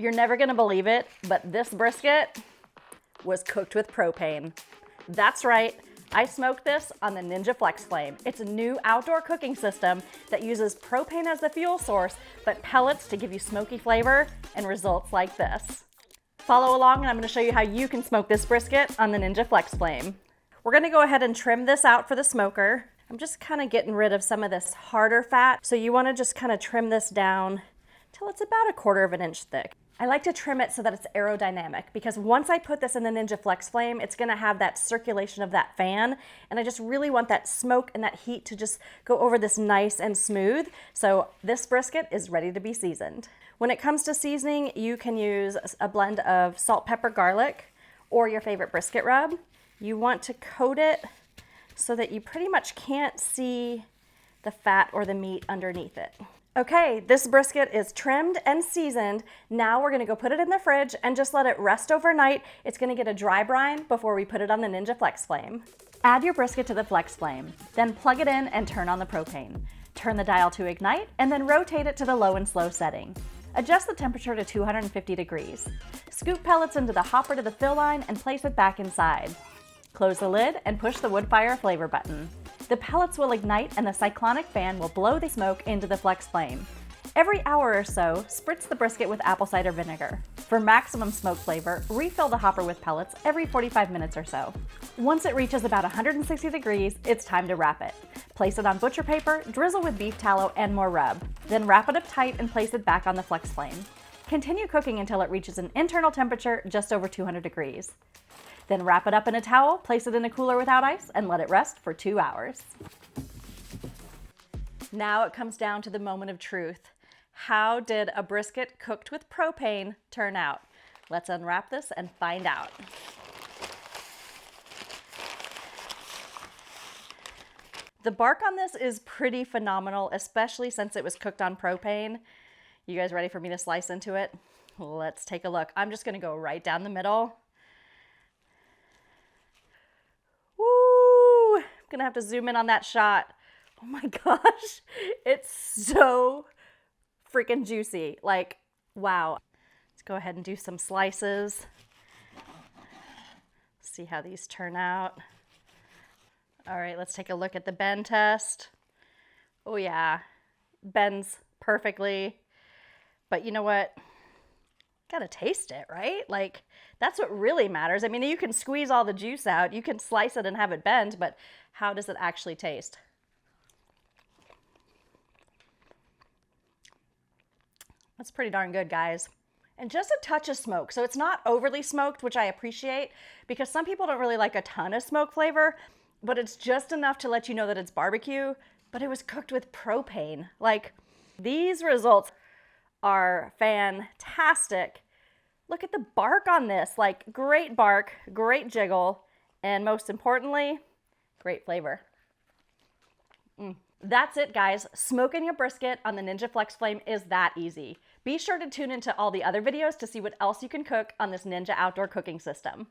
You're never gonna believe it, but this brisket was cooked with propane. That's right, I smoked this on the Ninja FlexFlame. It's a new outdoor cooking system that uses propane as the fuel source, but pellets to give you smoky flavor and results like this. Follow along and I'm gonna show you how you can smoke this brisket on the Ninja FlexFlame. We're gonna go ahead and trim this out for the smoker. I'm just kind of getting rid of some of this harder fat. So you wanna just kind of trim this down till it's about 1/4 inch thick. I like to trim it so that it's aerodynamic because once I put this in the Ninja FlexFlame, it's gonna have that circulation of that fan, and I just really want that smoke and that heat to just go over this nice and smooth. So this brisket is ready to be seasoned. When it comes to seasoning, you can use a blend of salt, pepper, garlic, or your favorite brisket rub. You want to coat it so that you pretty much can't see the fat or the meat underneath it. Okay, this brisket is trimmed and seasoned. Now we're gonna go put it in the fridge and just let it rest overnight. It's gonna get a dry brine before we put it on the Ninja FlexFlame. Add your brisket to the FlexFlame, then plug it in and turn on the propane. Turn the dial to ignite and then rotate it to the low and slow setting. Adjust the temperature to 250 degrees. Scoop pellets into the hopper to the fill line and place it back inside. Close the lid and push the Woodfire Flavor button. The pellets will ignite and the cyclonic fan will blow the smoke into the FlexFlame. Every hour or so, spritz the brisket with apple cider vinegar. For maximum smoke flavor, refill the hopper with pellets every 45 minutes or so. Once it reaches about 160 degrees, it's time to wrap it. Place it on butcher paper, drizzle with beef tallow and more rub. Then wrap it up tight and place it back on the FlexFlame. Continue cooking until it reaches an internal temperature just over 200 degrees. Then wrap it up in a towel, place it in a cooler without ice, and let it rest for 2 hours. Now it comes down to the moment of truth. How did a brisket cooked with propane turn out? Let's unwrap this and find out. The bark on this is pretty phenomenal, especially since it was cooked on propane. You guys ready for me to slice into it? Let's take a look. I'm just gonna go right down the middle. Woo! I'm gonna have to zoom in on that shot. Oh my gosh, it's so freaking juicy. Like, wow. Let's go ahead and do some slices. See how these turn out. All right, let's take a look at the bend test. Oh yeah, bends perfectly. But you know what? Gotta taste it, right? Like, that's what really matters. I mean, you can squeeze all the juice out, you can slice it and have it bend, but how does it actually taste? That's pretty darn good, guys. And just a touch of smoke. So it's not overly smoked, which I appreciate, because some people don't really like a ton of smoke flavor, but it's just enough to let you know that it's barbecue, but it was cooked with propane. Like, these results are fantastic. Look at the bark on this, like, great bark, great jiggle, and most importantly, great flavor. That's it, guys. Smoking your brisket on the Ninja FlexFlame is that easy. Be sure to tune into all the other videos to see what else you can cook on this Ninja outdoor cooking system.